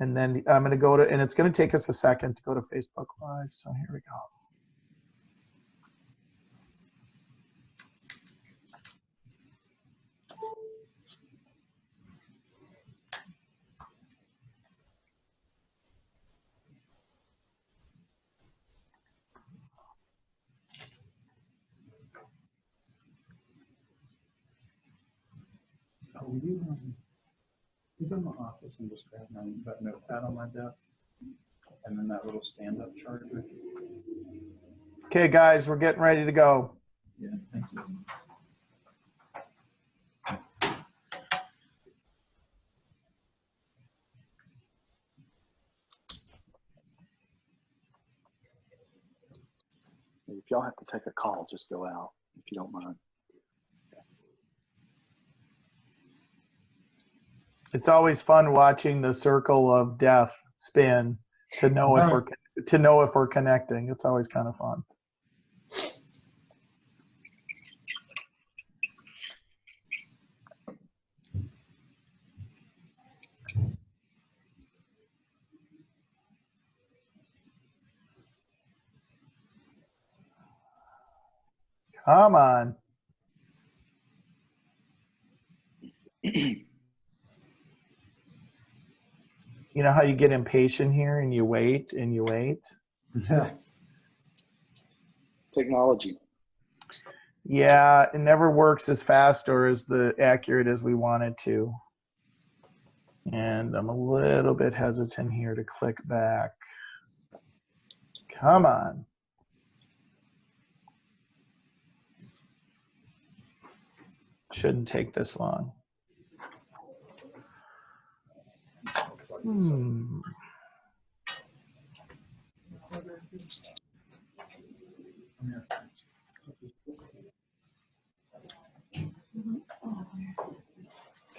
And then I'm going to go to, and it's going to take us a second to go to Facebook Live. So here we go. Oh, will you go to my office and just grab that notepad on my desk, and then that little stand-up charger? Okay, guys, we're getting ready to go. Yeah, thank you. If y'all have to take a call, just go out if you don't mind. It's always fun watching the circle of death spin to know if we're connecting. It's always kind of fun. Come on. You know how you get impatient here and you wait and you wait? Technology. Yeah, it never works as fast or as accurate as we want it to. And I'm a little bit hesitant here to click back. Come on. Shouldn't take this long.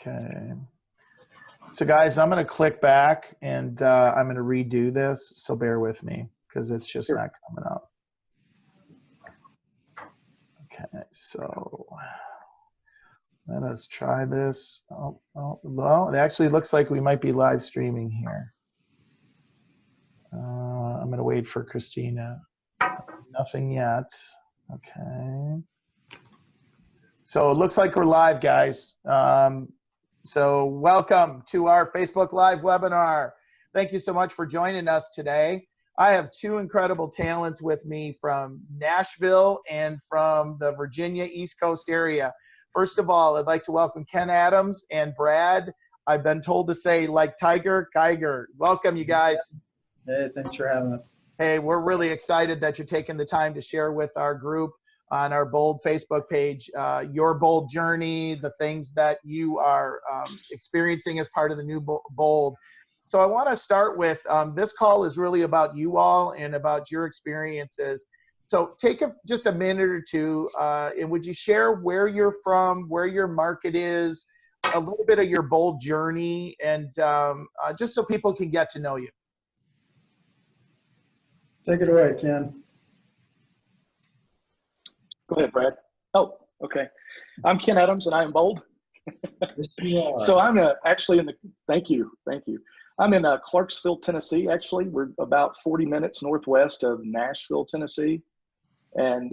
Okay. So guys, I'm going to click back and I'm going to redo this. So bear with me because it's just not coming up. Okay, so let us try this. Well, it actually looks like we might be live streaming here. I'm going to wait for Christina. Nothing yet. Okay. So it looks like we're live, guys. So welcome to our Facebook Live webinar. Thank you so much for joining us today. I have two incredible talents with me from Nashville and from the Virginia East Coast area. First of all, I'd like to welcome Ken Adams and Brad. I've been told to say like Tiger, Geiger. Welcome, you guys. Hey, thanks for having us. Hey, we're really excited that you're taking the time to share with our group on our Bold Facebook page, your Bold journey, the things that you are experiencing as part of the new Bold. So I want to start with, this call is really about you all and about your experiences. So take just a minute or two, and would you share where you're from, where your market is, a little bit of your Bold journey, and just so people can get to know you. Take it away, Ken. Go ahead, Brad. Oh, okay. I'm Ken Adams, and I am Bold. So I'm actually in the, thank you. I'm in Clarksville, Tennessee, actually. We're about 40 minutes northwest of Nashville, Tennessee. And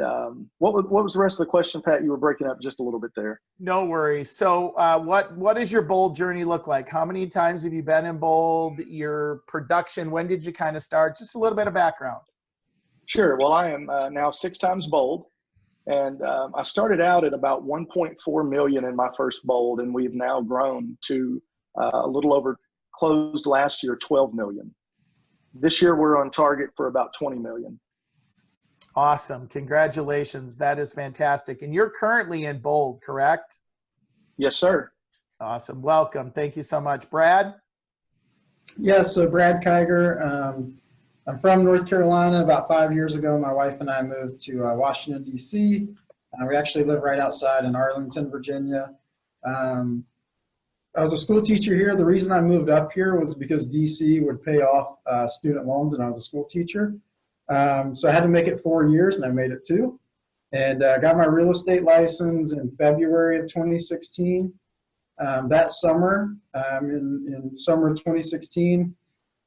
what was the rest of the question, Pat? You were breaking up just a little bit there. No worries. So what does your Bold journey look like? How many times have you been in Bold? Your production, when did you kind of start? Just a little bit of background. Sure. Well, I am now 6 times Bold. And I started out at about 1.4 million in my first Bold, and we've now grown to a little over, closed last year, 12 million. This year, we're on target for about 20 million. Awesome. Congratulations. That is fantastic. And you're currently in Bold, correct? Yes, sir. Awesome. Welcome. Thank you so much. Brad? Yes, so Brad Kiger. I'm from North Carolina. About 5 years ago, my wife and I moved to Washington, D.C. We actually live right outside in Arlington, Virginia. I was a school teacher here. The reason I moved up here was because D.C. would pay off student loans, and I was a school teacher. So I had to make it 4 years, and I made it 2. And got my real estate license in February of 2016. That summer, in summer of 2016,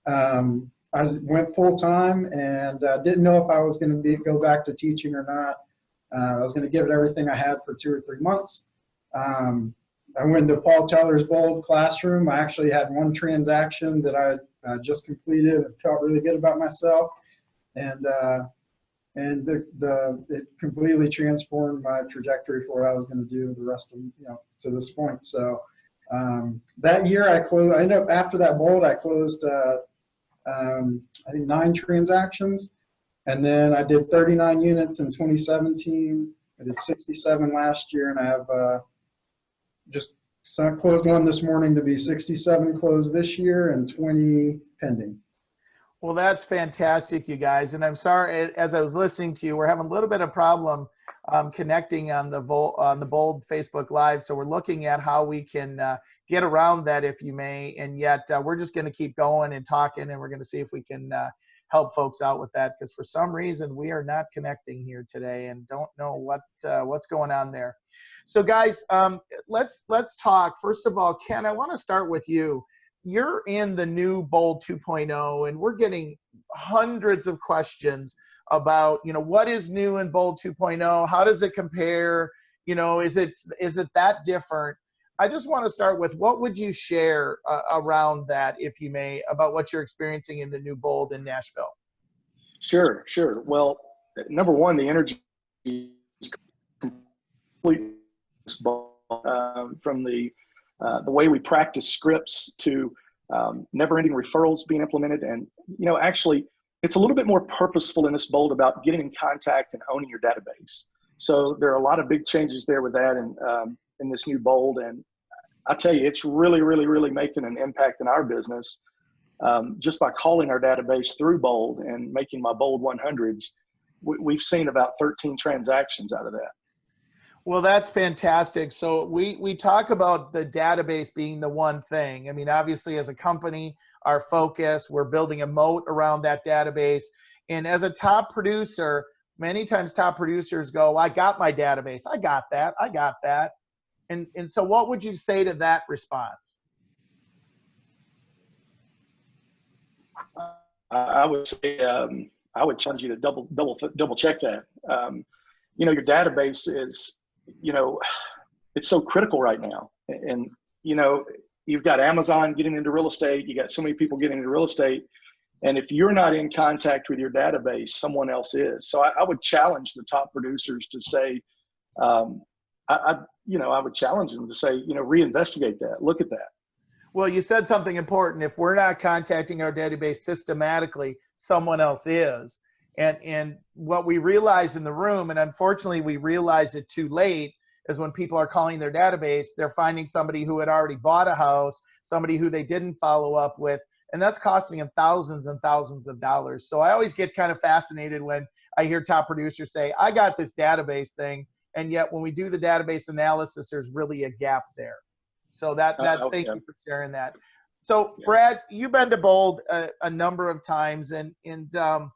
I went full time and didn't know if I was going to go back to teaching or not. I was going to give it everything I had for 2 or 3 months. I went to Paul Teller's Bold Classroom. I actually had one transaction that I just completed and felt really good about myself. And it completely transformed my trajectory for what I was going to do the rest of, to this point. So that year I ended up, after that Bold, I closed, I think 9 transactions. And then I did 39 units in 2017. I did 67 last year, and I have just closed one this morning to be 67 closed this year and 20 pending. Well, that's fantastic, you guys. And I'm sorry, as I was listening to you, we're having a little bit of problem connecting on the Bold Facebook Live. So we're looking at how we can get around that, if you may. And yet we're just going to keep going and talking, and we're going to see if we can help folks out with that, because for some reason we are not connecting here today and don't know what's going on there. So guys, let's talk. First of all, Ken, I want to start with you. You're in the new Bold 2.0, and we're getting hundreds of questions about, what is new in Bold 2.0? How does it compare? Is it that different? I just want to start with, what would you share around that, if you may, about what you're experiencing in the new Bold in Nashville? Sure. Well, number one, the energy is completely from the way we practice scripts to never-ending referrals being implemented. And, actually, it's a little bit more purposeful in this Bold about getting in contact and owning your database. So there are a lot of big changes there with that and in this new Bold. And I tell you, it's really, really, really making an impact in our business. Just by calling our database through Bold and making my Bold 100s, we've seen about 13 transactions out of that. Well, that's fantastic. So we talk about the database being the one thing. I mean, obviously, as a company, our focus, we're building a moat around that database. And as a top producer, many times top producers go, I got my database. I got that. And so what would you say to that response? I would say, I would challenge you to double check that. Your database is, it's so critical right now. And, you've got Amazon getting into real estate. You got so many people getting into real estate. And if you're not in contact with your database, someone else is. So I would challenge the top producers to say, I would challenge them to say, reinvestigate that, look at that. Well, you said something important. If we're not contacting our database systematically, someone else is. And what we realize in the room, and unfortunately we realize it too late, is when people are calling their database, they're finding somebody who had already bought a house, somebody who they didn't follow up with, and that's costing them thousands and thousands of dollars. So I always get kind of fascinated when I hear top producers say, I got this database thing, and yet when we do the database analysis, there's really a gap there. So thank you for sharing that. So Brad, you've been to Bold a number of times, and and I'm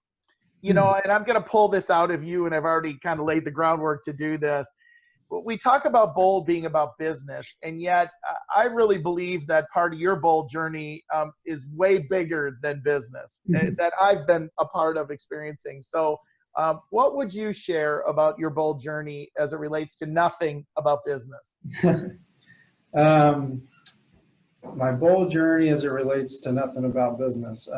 going to pull this out of you, and I've already kind of laid the groundwork to do this. We talk about Bold being about business, and yet I really believe that part of your Bold journey is way bigger than business that I've been a part of experiencing. So what would you share about your Bold journey as it relates to nothing about business? My Bold journey as it relates to nothing about business.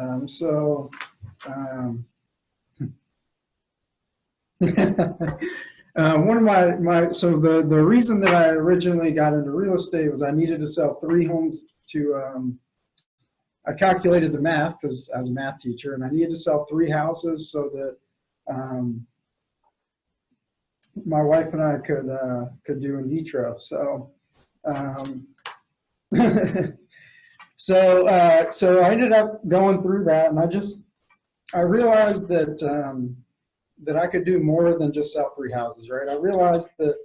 One of the reason that I originally got into real estate was I needed to sell 3 homes to, I calculated the math because I was a math teacher, and I needed to sell 3 houses so that my wife and I could do in vitro. So, so I ended up going through that, and I realized that I could do more than just sell 3 houses, right? I realized that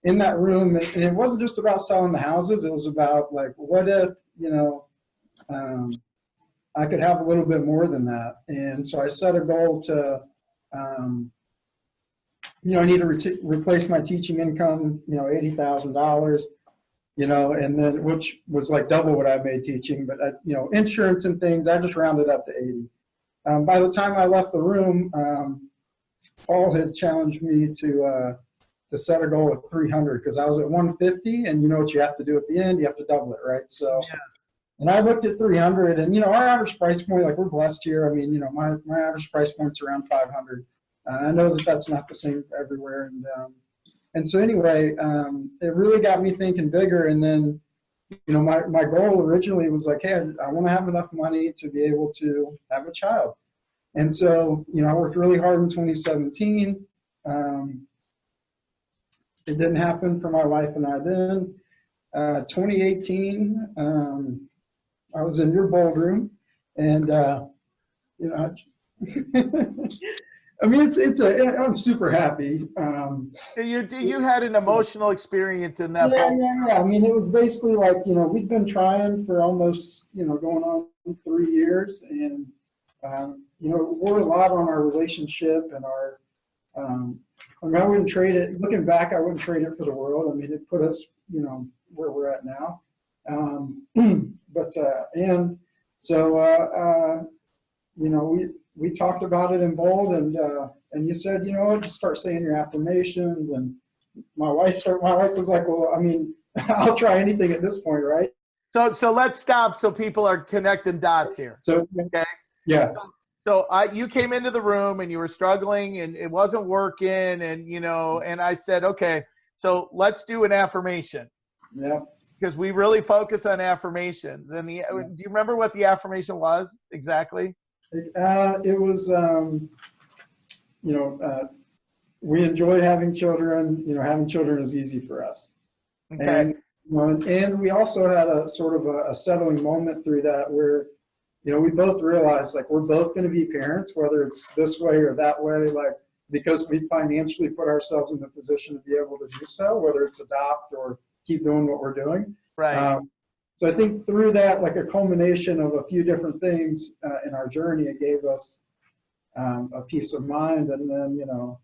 in that room, and it wasn't just about selling the houses, it was about like, what if, I could have a little bit more than that. And so I set a goal to, I need to replace my teaching income, $80,000. you know, and then, which was like double what I made teaching, but, you know, insurance and things, I just rounded up to 80. By the time I left the room, Paul had challenged me to set a goal of 300 because I was at 150, and you know what you have to do at the end, you have to double it, right? So, Yes. and I looked at 300, and you know, our average price point, like we're blessed here. I mean, you know, my average price point's around 500. I know that that's not the same everywhere, and so anyway, it really got me thinking bigger. And then, you know, my goal originally was like, hey, I want to have enough money to be able to have a child. And so, you know, I worked really hard in 2017. It didn't happen for my wife and I then. 2018, I was in your bold room, and you know, I mean, I'm super happy. You had an emotional experience in that. Yeah. I mean, it was basically like, you know, we'd been trying for almost, you know, going on 3 years, and you know, we're a lot on our relationship and our. I mean, I wouldn't trade it. Looking back, I wouldn't trade it for the world. I mean, it put us, you know, where we're at now. But and so you know, we talked about it in bold, and you said, you know what, just start saying your affirmations. And my wife was like, well, I mean, I'll try anything at this point, right? So let's stop so people are connecting dots here. So okay, yeah. So you came into the room and you were struggling and it wasn't working, and you know, and I said, okay, so let's do an affirmation. Yeah. Because we really focus on affirmations. And do you remember what the affirmation was exactly? It was, you know, we enjoy having children. You know, having children is easy for us. Okay. And, you know, and we also had a sort of a settling moment through that where, you know, we both realized like we're both going to be parents, whether it's this way or that way, like because we financially put ourselves in the position to be able to do so, whether it's adopt or keep doing what we're doing. Right. So I think through that, like a culmination of a few different things in our journey, it gave us a peace of mind, and then, you know,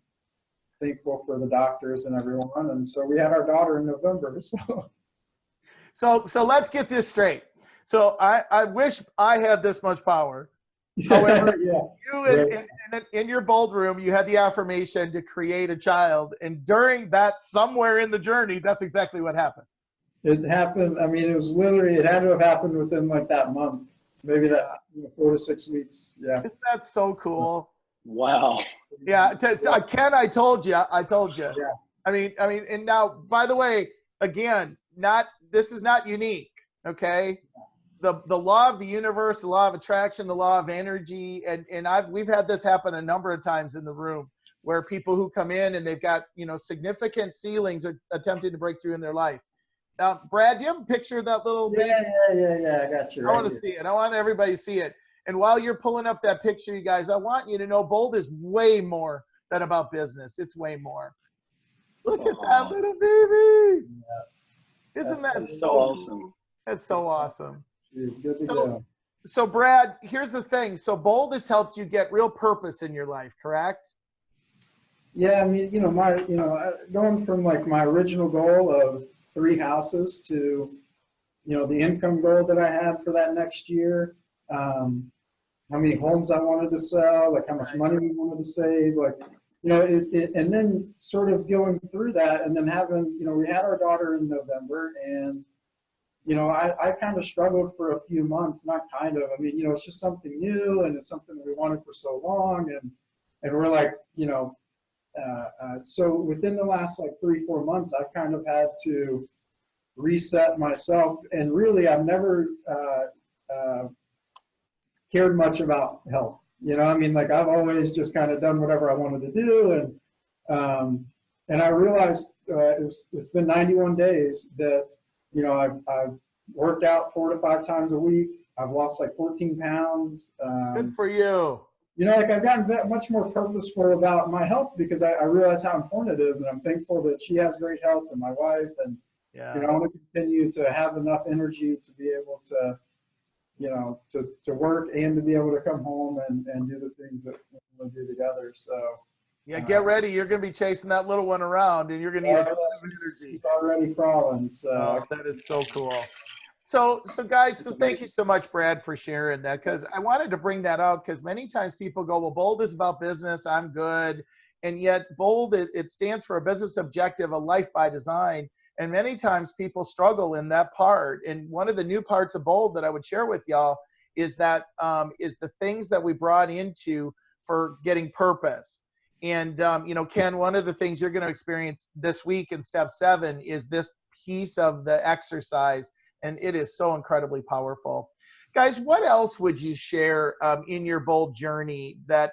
thankful for the doctors and everyone. And so we had our daughter in November. So let's get this straight. So I wish I had this much power. However, in your bold room, you had the affirmation to create a child. And during that, somewhere in the journey, that's exactly what happened. It happened. I mean, it was literally, it had to have happened within like that month, maybe that 4 to 6 weeks. Yeah. Isn't that so cool? Wow. Yeah. Ken, I told you. Yeah. I mean, and now, by the way, again, this is not unique. Okay. The law of the universe, the law of attraction, the law of energy, and we've had this happen a number of times in the room where people who come in and they've got, you know, significant ceilings are attempting to break through in their life. Brad, do you have a picture of that little baby? Yeah. I got you. I want to see it. I want everybody to see it. And while you're pulling up that picture, you guys, I want you to know Bold is way more than about business. It's way more. Look at that little baby. Yeah. Isn't that so awesome? Cool? That's so awesome. It's good to go. So Brad, here's the thing. So Bold has helped you get real purpose in your life, correct? Yeah, I mean, going from like my original goal of 3 houses to, you know, the income goal that I had for that next year, how many homes I wanted to sell, like how much money we wanted to save, like, you know, and then sort of going through that, and then having, you know, we had our daughter in November, and, you know, I kind of struggled for a few months, not kind of, I mean, you know, it's just something new, and it's something we wanted for so long, and we're like, you know, so within the last like 3-4 months, I've kind of had to reset myself, and really I've never cared much about health. You know, I mean, like I've always just kind of done whatever I wanted to do, and I realized it's been 91 days that, you know, I've worked out 4 to 5 times a week. I've lost like 14 pounds. Good for you. You know, like I've gotten much more purposeful about my health because I realize how important it is, and I'm thankful that she has great health and my wife, and you know, I want to continue to have enough energy to be able to, you know, to work and to be able to come home and do the things that we want to do together. So, Yeah, get ready. You're going to be chasing that little one around, and you're going to need a ton of energy. He's already crawling. So that is so cool. So guys, so thank you so much, Brad, for sharing that, because I wanted to bring that out because many times people go, well, BOLD is about business. I'm good. And yet BOLD, it stands for a business objective, a life by design. And many times people struggle in that part. And one of the new parts of BOLD that I would share with y'all is that is the things that we brought into for getting purpose. And, Ken, one of the things you're going to experience this week in step 7 is this piece of the exercise. And it is so incredibly powerful. Guys, what else would you share in your BOLD journey that,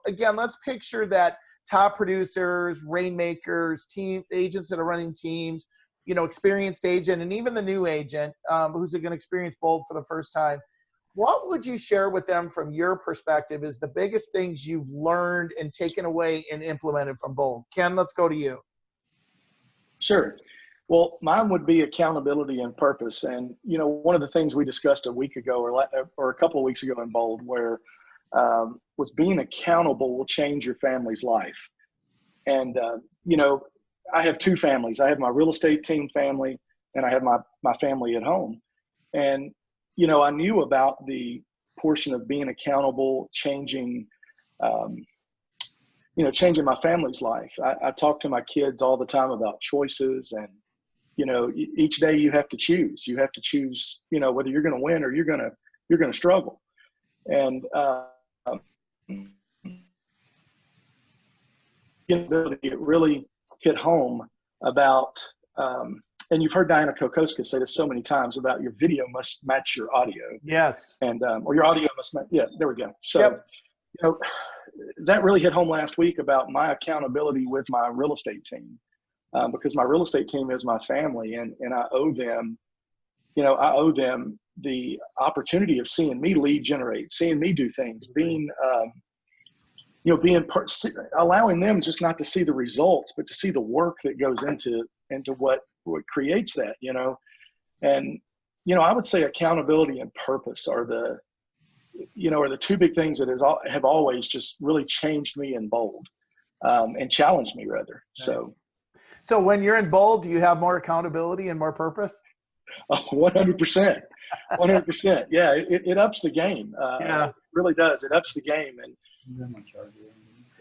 again, let's picture that top producers, rainmakers, team agents that are running teams, experienced agent, and even the new agent who's going to experience BOLD for the first time. What would you share with them from your perspective is the biggest things you've learned and taken away and implemented from BOLD? Ken, let's go to you. Sure. Well, mine would be accountability and purpose. And, one of the things we discussed a week ago or a couple of weeks ago in BOLD where was being accountable will change your family's life. And, I have 2 families. I have my real estate team family and I have my family at home. And, I knew about the portion of being accountable, changing my family's life. I talk to my kids all the time about choices and, each day you have to choose. You have to choose, whether you're going to win or you're going to struggle. And it really hit home about, and you've heard Diana Kokoska say this so many times about your video must match your audio. Yes. And or your audio must match. Yeah, there we go. So, that really hit home last week about my accountability with my real estate team. Because my real estate team is my family, and I owe them, the opportunity of seeing me lead generate, seeing me do things, allowing them just not to see the results, but to see the work that goes into what creates that, and, I would say accountability and purpose are the 2 big things that have always just really changed me in BOLD, and challenged me rather. So when you're in BOLD, do you have more accountability and more purpose? 100%. 100%. Yeah, it ups the game. It really does. It ups the game. And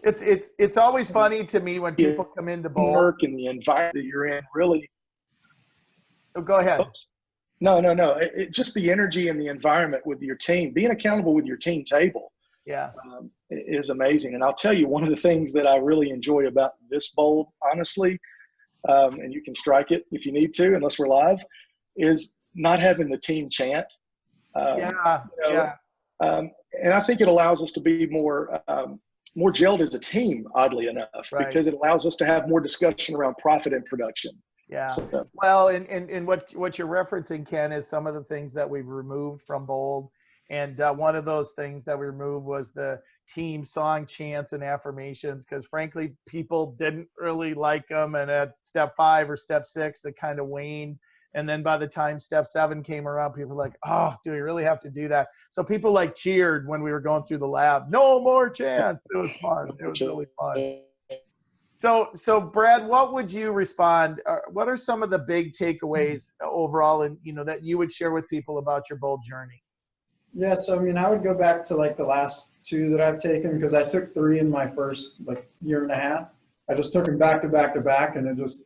it's always funny to me when people come into BOLD. Work and the environment that you're in really. Oh, go ahead. Oops. No. Just the energy and the environment with your team, being accountable with your team table. Yeah. Is amazing. And I'll tell you, one of the things that I really enjoy about this BOLD, honestly, and you can strike it if you need to, unless we're live, is not having the team chant. And I think it allows us to be more gelled as a team, oddly enough, because it allows us to have more discussion around profit and production. Yeah. Well, and what you're referencing, Ken, is some of the things that we've removed from BOLD. And one of those things that we removed was the team song chants and affirmations, because frankly, people didn't really like them. And at step 5 or step 6, it kind of waned. And then by the time step 7 came around, people were like, oh, do we really have to do that? So people cheered when we were going through the lab. No more chants. It was fun. It was really fun. So Brad, what would you respond? What are some of the big takeaways overall, and that you would share with people about your BOLD journey? Yeah, so I would go back to the last 2 that I've taken, because I took 3 in my first year and a half. I just took them back to back to back, and then just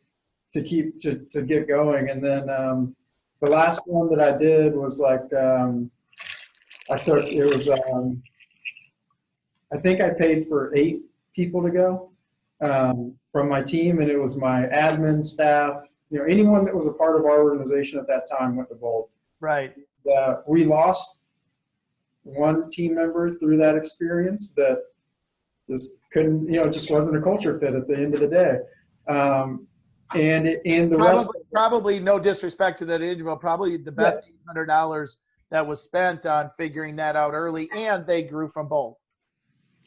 to get going. And then the last one that I did was I think I paid for 8 people to go from my team, and it was my admin staff, anyone that was a part of our organization at that time went to BOLD. Right. We lost one team member through that experience that just couldn't, just wasn't a culture fit at the end of the day. And the rest. Probably no disrespect to that individual, probably the best $800 that was spent on figuring that out early, and they grew from BOLD.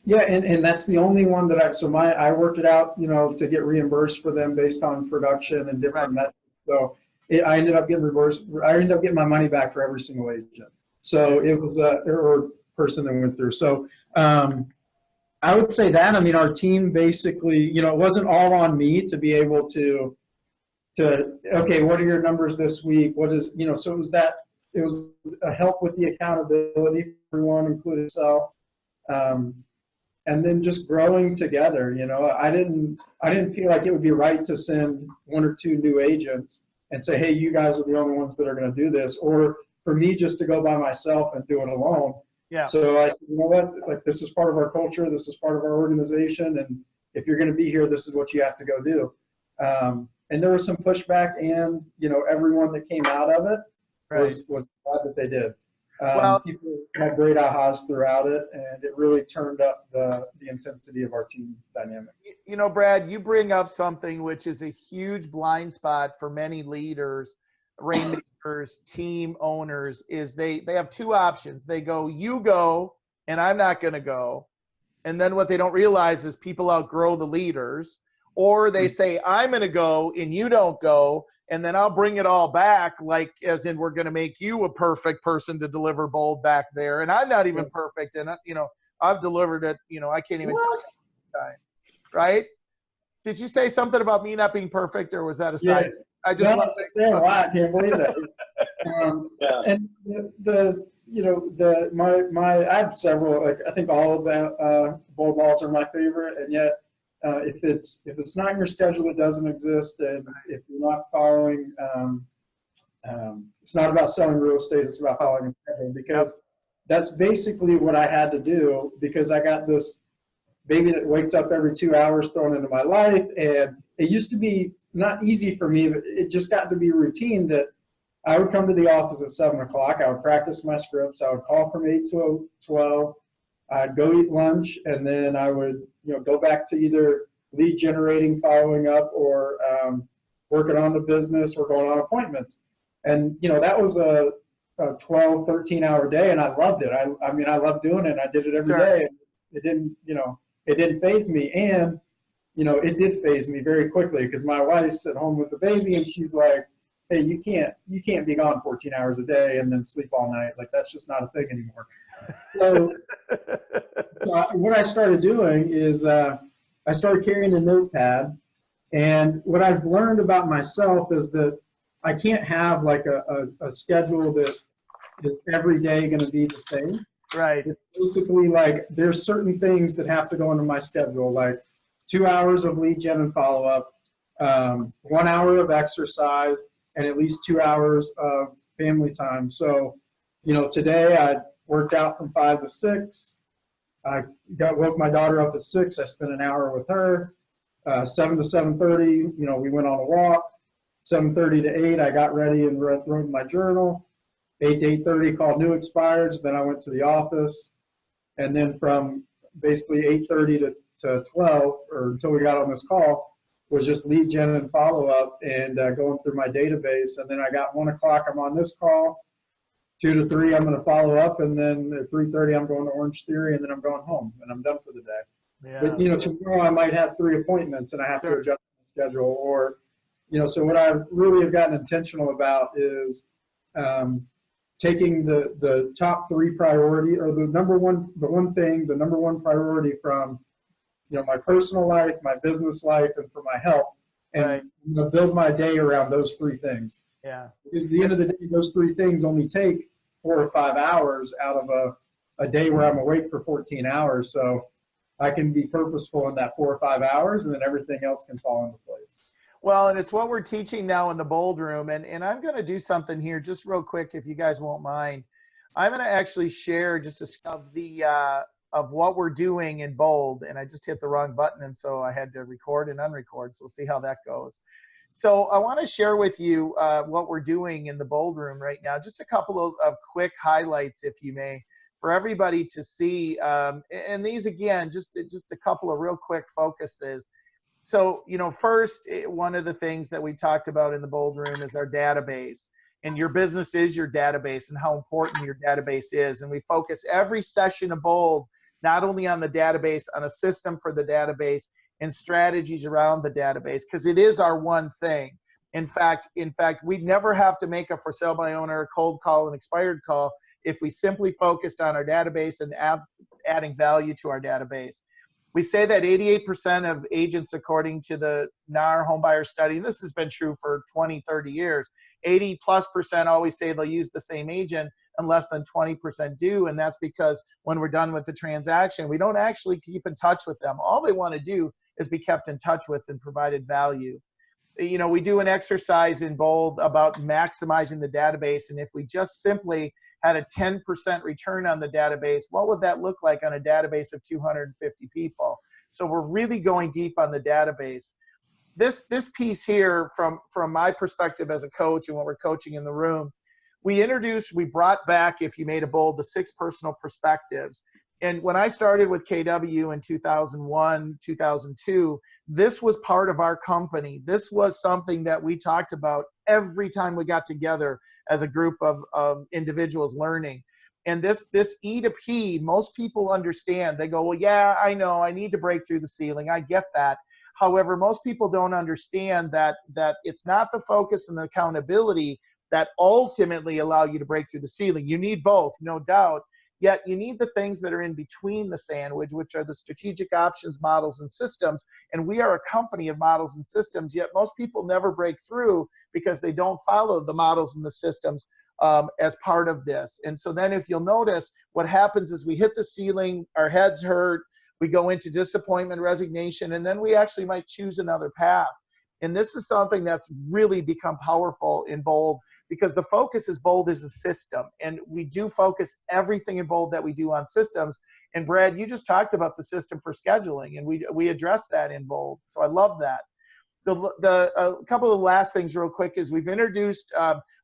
Yeah, and that's the only one that I worked it out, to get reimbursed for them based on production and different methods. So I ended up getting reimbursed. I ended up getting my money back for every single agent. So it was or person that went through. So I I would say that. I mean, our team basically, you know, it wasn't all on me to be able to, okay, what are your numbers this week? What is, you know, so it was a help with the accountability for everyone, including self. And then just growing together, you know, I didn't feel like it would be right to send one or two new agents and say, hey, you guys are the only ones that are going to do this, or for me just to go by myself and do it alone. Yeah. So I said, you know what, like, this is part of our culture, this is part of our organization, and if you're going to be here, this is what you have to go do. And there was some pushback, and, you know, everyone that came out of it was glad that they did. Well, people had great ahas throughout it, and it really turned up the intensity of our team dynamic. You know, Brad, you bring up something which is a huge blind spot for many leaders, rainmakers, team owners, is they have two options. They go, you go, and I'm not going to go. And then what they don't realize is people outgrow the leaders. Or they say, I'm going to go, and you don't go, and then I'll bring it all back, like as in we're going to make you a perfect person to deliver Bold back there. And I'm not even perfect. And, you know, I've delivered it, you know, I can't even tell you time. Right? Did you say something about me not being perfect, or was that a side? Yeah. I just love I can't believe that. And you know, I have several, like, I think all of the Bold laws are my favorite, and yet if it's not in your schedule, it doesn't exist. And if you're not following, it's not about selling real estate, it's about following a schedule, because that's basically what I had to do, because I got this baby that wakes up every 2 hours thrown into my life. And it used to be not easy for me, but it just got to be routine that I would come to the office at 7 o'clock. I would practice my scripts. I would call from 8 to 12. I'd go eat lunch, and then I would, you know, go back to either lead generating, following up, or working on the business, or going on appointments. And, you know, that was a 12, 13-hour day, and I loved it. I mean, I loved doing it. I did it every day. And it didn't, you know, it didn't faze me. And, you know, it did faze me very quickly, because my wife's at home with the baby, and she's like, hey, you can't be gone 14 hours a day and then sleep all night. Like, that's just not a thing anymore. So what I started doing is I started carrying a notepad. And what I've learned about myself is that I can't have like a schedule that is every day going to be the same. Right. It's basically like there's certain things that have to go into my schedule, like 2 hours of lead gen and follow-up, 1 hour of exercise, and at least 2 hours of family time. So, you know, today I worked out from 5 to 6. I woke my daughter up at 6. I spent an hour with her. 7 to 7:30, you know, we went on a walk. 7:30 to 8, I got ready and wrote my journal. 8 to 8:30, called new expireds. Then I went to the office. And then from basically 8:30 to 12, or until we got on this call, was just lead gen and follow up, and going through my database. And then I got 1 o'clock, I'm on this call. 2 to 3, I'm going to follow up. And then at 3:30, I'm going to Orange Theory, and then I'm going home, and I'm done for the day. Yeah. But, you know, tomorrow I might have 3 appointments, and I have to adjust my schedule. Or, you know, so what I really have gotten intentional about is taking the top 3 priority, or the number one priority from, you know, my personal life, my business life, and for my health, and you know, build my day around those 3 things. Yeah. Because at the end of the day, those 3 things only take 4 or 5 hours out of a day where I'm awake for 14 hours. So I can be purposeful in that 4 or 5 hours, and then everything else can fall into place. Well, and it's what we're teaching now in the Bold Room. And I'm going to do something here just real quick, if you guys won't mind. I'm going to actually share just of what we're doing in Bold. And I just hit the wrong button, and so I had to record and unrecord. So we'll see how that goes. So I want to share with you what we're doing in the Bold Room right now. Just a couple of quick highlights, if you may, for everybody to see. And these, again, just a couple of real quick focuses. So, you know, first, one of the things that we talked about in the Bold Room is our database. And your business is your database, and how important your database is. And we focus every session of Bold not only on the database, on a system for the database, and strategies around the database, because it is our one thing. In fact, we'd never have to make a for sale by owner, cold call, and expired call if we simply focused on our database and adding value to our database. We say that 88% of agents, according to the NAR homebuyer study, and this has been true for 20, 30 years, 80+% always say they'll use the same agent, and less than 20% do. And that's because when we're done with the transaction, we don't actually keep in touch with them. All they want to do is be kept in touch with and provided value. You know, we do an exercise in Bold about maximizing the database. And if we just simply had a 10% return on the database, what would that look like on a database of 250 people? So we're really going deep on the database. This piece here, from my perspective as a coach and when we're coaching in the room, we brought back, if you made a Bold, the 6 personal perspectives. And when I started with KW in 2001, 2002, this was part of our company. This was something that we talked about every time we got together as a group of individuals learning. And this E to P, most people understand. They go, well, yeah, I know, I need to break through the ceiling. I get that. However, most people don't understand that it's not the focus and the accountability that ultimately allow you to break through the ceiling. You need both, no doubt. Yet you need the things that are in between the sandwich, which are the strategic options, models, and systems. And we are a company of models and systems, yet most people never break through because they don't follow the models and the systems as part of this. And so then if you'll notice, what happens is we hit the ceiling, our heads hurt, we go into disappointment, resignation, and then we actually might choose another path. And this is something that's really become powerful in Bold, because the focus is Bold is a system. And we do focus everything in Bold that we do on systems. And Brad, you just talked about the system for scheduling, and we address that in Bold. So I love that. A couple of the last things real quick is we've introduced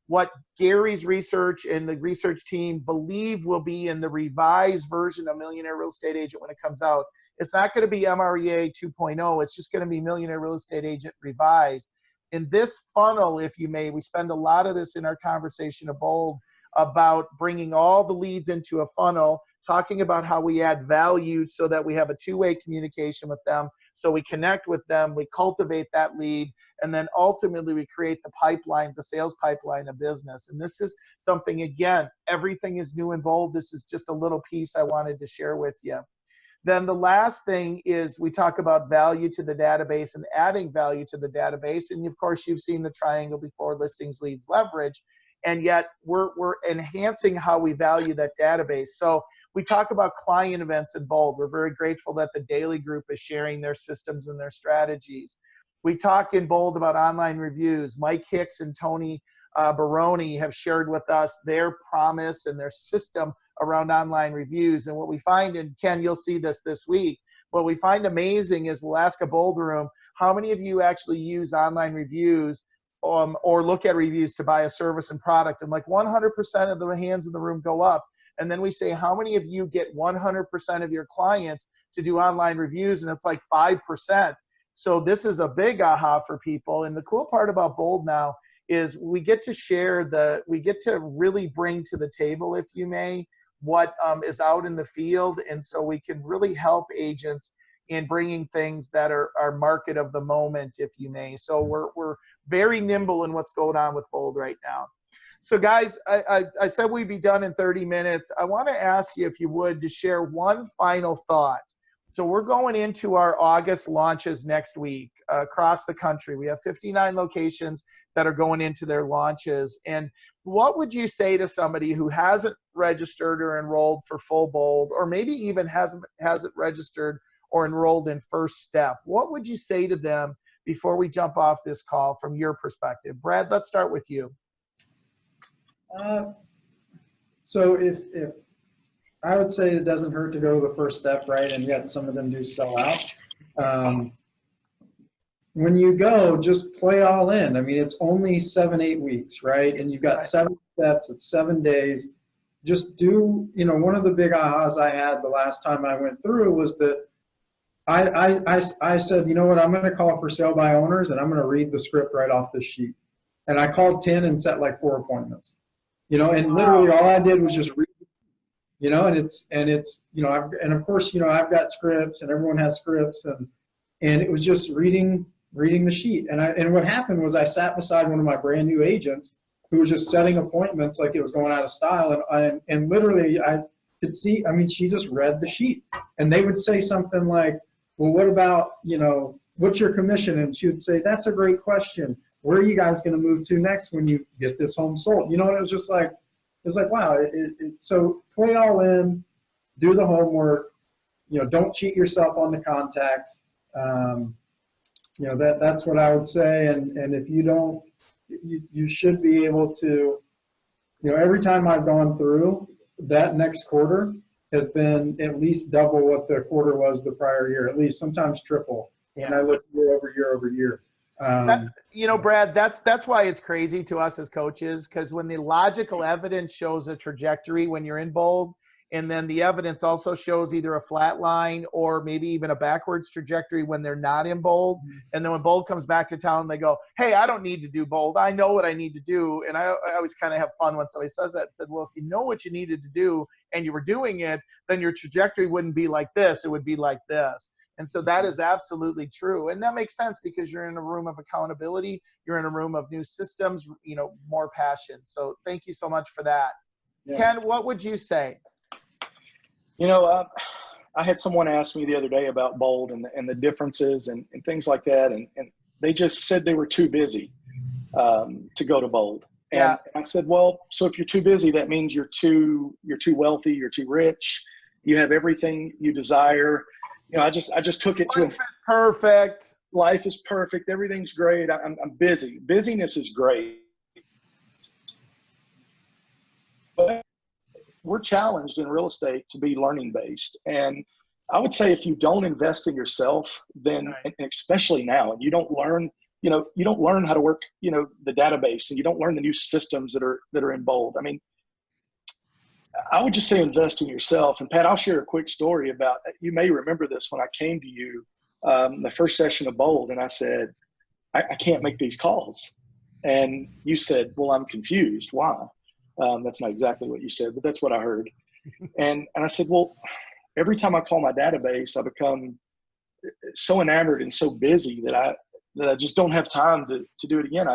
what Gary's research and the research team believe will be in the revised version of Millionaire Real Estate Agent when it comes out. It's not going to be MREA 2.0. It's just going to be Millionaire Real Estate Agent revised. In this funnel, if you may, we spend a lot of this in our conversation of Bold about bringing all the leads into a funnel, talking about how we add value so that we have a two-way communication with them. So we connect with them, we cultivate that lead, and then ultimately we create the pipeline, the sales pipeline of business. And this is something, again, everything is new and Bold. This is just a little piece I wanted to share with you. Then the last thing is we talk about value to the database and adding value to the database. And of course, you've seen the triangle before: listings, leads, leverage. And yet we're enhancing how we value that database. So we talk about client events in Bold. We're very grateful that the daily group is sharing their systems and their strategies. We talk in Bold about online reviews. Mike Hicks and Tony Baroni have shared with us their promise and their system around online reviews. And what we find, and Ken, you'll see this week, what we find amazing is we'll ask a Bold room, how many of you actually use online reviews or look at reviews to buy a service and product? And like 100% of the hands in the room go up. And then we say, how many of you get 100% of your clients to do online reviews? And it's like 5%. So this is a big aha for people. And the cool part about Bold now is we get to share we get to really bring to the table, if you may, what is out in the field. And so we can really help agents in bringing things that are market of the moment, if you may. So we're very nimble in what's going on with Bold right now. So guys, I said we'd be done in 30 minutes. I want to ask you, if you would, to share one final thought. So we're going into our August launches next week across the country. We have 59 locations that are going into their launches. And what would you say to somebody who hasn't registered or enrolled for full Bold, or maybe even hasn't registered or enrolled in First Step? What would you say to them before we jump off this call from your perspective? Brad, let's start with you. So if I would say it doesn't hurt to go to the First Step, right? And yet some of them do sell out. When you go, just play all in. I mean, it's only 7-8 weeks, right? And you've got 7 steps, it's 7 days. Just do, one of the big ahas I had the last time I went through was that I said, you know what, I'm going to call for sale by owners, and I'm going to read the script right off this sheet. And I called 10 and set like 4 appointments, and literally all I did was just read, and it's, and of course, I've got scripts and everyone has scripts, and it was just reading the sheet. And what happened was I sat beside one of my brand new agents who was just setting appointments like it was going out of style. And literally I could see, she just read the sheet, and they would say something like, well, what about, you know, what's your commission? And she would say, that's a great question. Where are you guys going to move to next when you get this home sold? You know, and it was just like, wow. So play all in, do the homework, you know, don't cheat yourself on the contacts. You know, that's what I would say. And if you don't, you should be able to, you know, every time I've gone through, that next quarter has been at least double what the quarter was the prior year, at least sometimes triple. Yeah. And I look year over year over year. You know, Brad, that's why it's crazy to us as coaches, because when the logical evidence shows a trajectory when you're in bold, and then the evidence also shows either a flat line or maybe even a backwards trajectory when they're not in bold. And then when bold comes back to town, they go, hey, I don't need to do bold. I know what I need to do. And I always kind of have fun when somebody says that. Said, well, if you know what you needed to do and you were doing it, then your trajectory wouldn't be like this. It would be like this. And so that is absolutely true. And that makes sense because you're in a room of accountability. You're in a room of new systems, you know, more passion. So thank you so much for that. Yeah. Ken, what would you say? You know, I had someone ask me the other day about bold and the differences and things like that. And they just said they were too busy to go to bold. And, yeah. And I said, well, so if you're too busy, that means you're too wealthy, you're too rich, you have everything you desire. You know, I just took it to life is perfect. Life is perfect. Everything's great. I'm busy. Busyness is great. But we're challenged in real estate to be learning based. And I would say if you don't invest in yourself, then, and especially now, and you don't learn, you know, you don't learn how to work, you know, the database, and you don't learn the new systems that are in bold. I mean, I would just say invest in yourself. And Pat, I'll share a quick story about, you may remember this when I came to you, the first session of bold, and I said, I can't make these calls. And you said, well, I'm confused. Why? That's not exactly what you said, but that's what I heard. And I said, well, every time I call my database, I become so enamored and so busy that I just don't have time to do it again.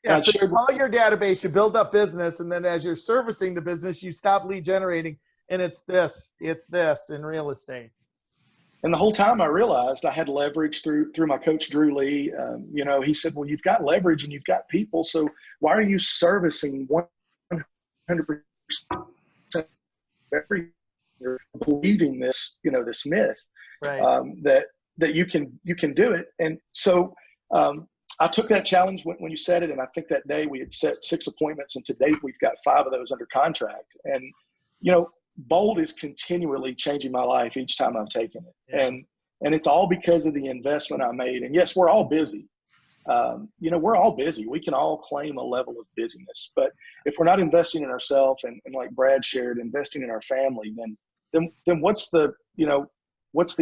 So you call your database, you build up business, and then as you're servicing the business, you stop lead generating, and it's this in real estate. And the whole time I realized I had leverage through my coach, Drew Lee. You know, he said, well, you've got leverage and you've got people, so why are you servicing 100% every year, believing this, you know, this myth, right. That you can do it. And so I took that challenge when you said it, and I think that day we had set 6 appointments, and to date we've got 5 of those under contract. And you know, bold is continually changing my life each time I've taken it. Yeah. And it's all because of the investment I made. And yes, we're all busy. You know, we're all busy. We can all claim a level of busyness, but if we're not investing in ourselves and like Brad shared, investing in our family, then what's the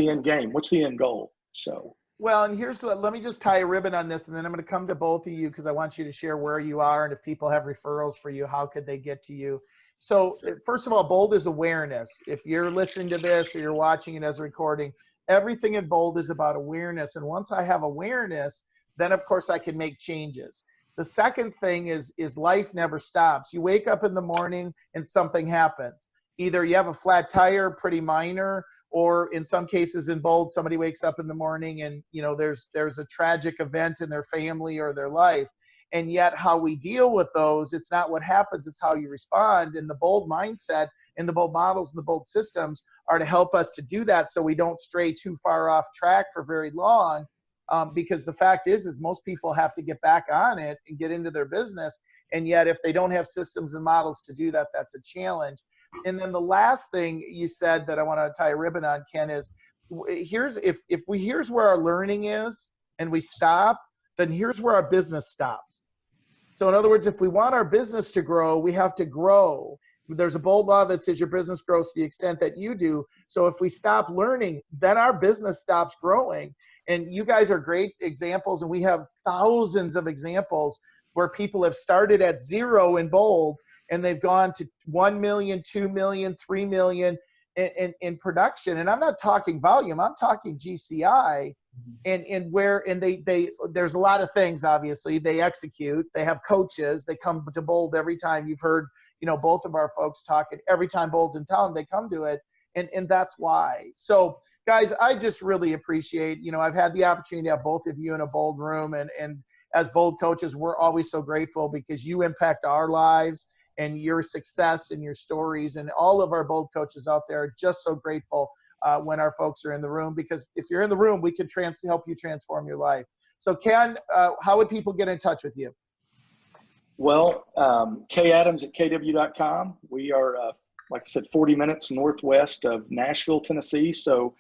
end game? What's the end goal? So. Well, and let me just tie a ribbon on this, and then I'm going to come to both of you because I want you to share where you are, and if people have referrals for you, how could they get to you? So first of all, bold is awareness. If you're listening to this or you're watching it as a recording, everything in bold is about awareness. And once I have awareness, then of course I can make changes. The second thing is life never stops. You wake up in the morning and something happens. Either you have a flat tire, pretty minor, or in some cases in bold, somebody wakes up in the morning and, you know, there's a tragic event in their family or their life. And yet how we deal with those, it's not what happens, it's how you respond. And the bold mindset and the bold models and the bold systems are to help us to do that so we don't stray too far off track for very long. Because the fact is most people have to get back on it and get into their business. And yet if they don't have systems and models to do that, that's a challenge. And then the last thing you said that I want to tie a ribbon on, Ken, is here's where our learning is and we stop, then here's where our business stops. So in other words, if we want our business to grow, we have to grow. There's a bold law that says your business grows to the extent that you do. So if we stop learning, then our business stops growing. And you guys are great examples, and we have thousands of examples where people have started at 0 in bold, and they've gone to 1 million, 2 million, 3 million in production. And I'm not talking volume, I'm talking GCI. And there's a lot of things, obviously. They execute, they have coaches, they come to bold every time. You've heard, you know, both of our folks talking, every time bold's in town, they come to it. And that's why. So guys, I just really appreciate, you know, I've had the opportunity to have both of you in a Bold room, and as Bold coaches, we're always so grateful because you impact our lives, and your success and your stories, and all of our Bold coaches out there are just so grateful when our folks are in the room, because if you're in the room, we can help you transform your life. So Ken, how would people get in touch with you? Well, kadams@kw.com. We are, like I said, 40 minutes northwest of Nashville, Tennessee. So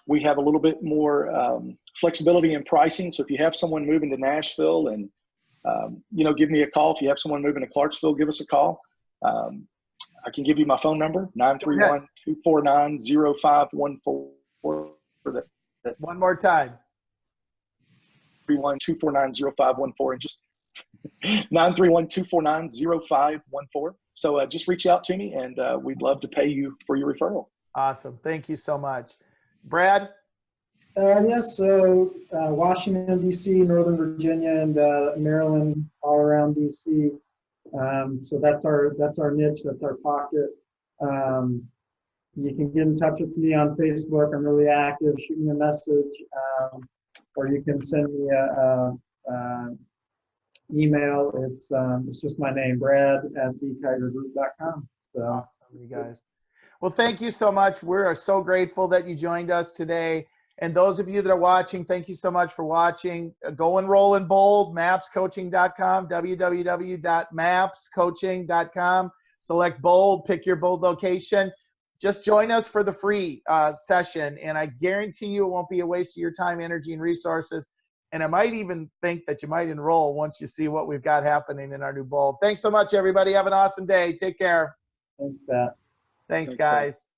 we have a little bit more flexibility in pricing. So if you have someone moving to Nashville, and you know, give me a call. If you have someone moving to Clarksville, give us a call. I can give you my phone number, 931-249-0514. One more time. 931-249-0514, and just 931-249-0514. So just reach out to me, and we'd love to pay you for your referral. Awesome. Thank you so much. Brad? Yes, so Washington, D.C., Northern Virginia, and Maryland, all around D.C. So that's our niche, that's our pocket. You can get in touch with me on Facebook. I'm really active. Shoot me a message, or you can send me a email. It's just my name, brad@thekaisergroup.com. So. Awesome, you guys. Well, thank you so much. We are so grateful that you joined us today. And those of you that are watching, thank you so much for watching. Go enroll in Bold, mapscoaching.com, www.mapscoaching.com. Select Bold, pick your Bold location. Just join us for the free session, and I guarantee you it won't be a waste of your time, energy, and resources. And I might even think that you might enroll once you see what we've got happening in our new Bold. Thanks so much, everybody. Have an awesome day. Take care. Thanks, Pat. Thanks, guys.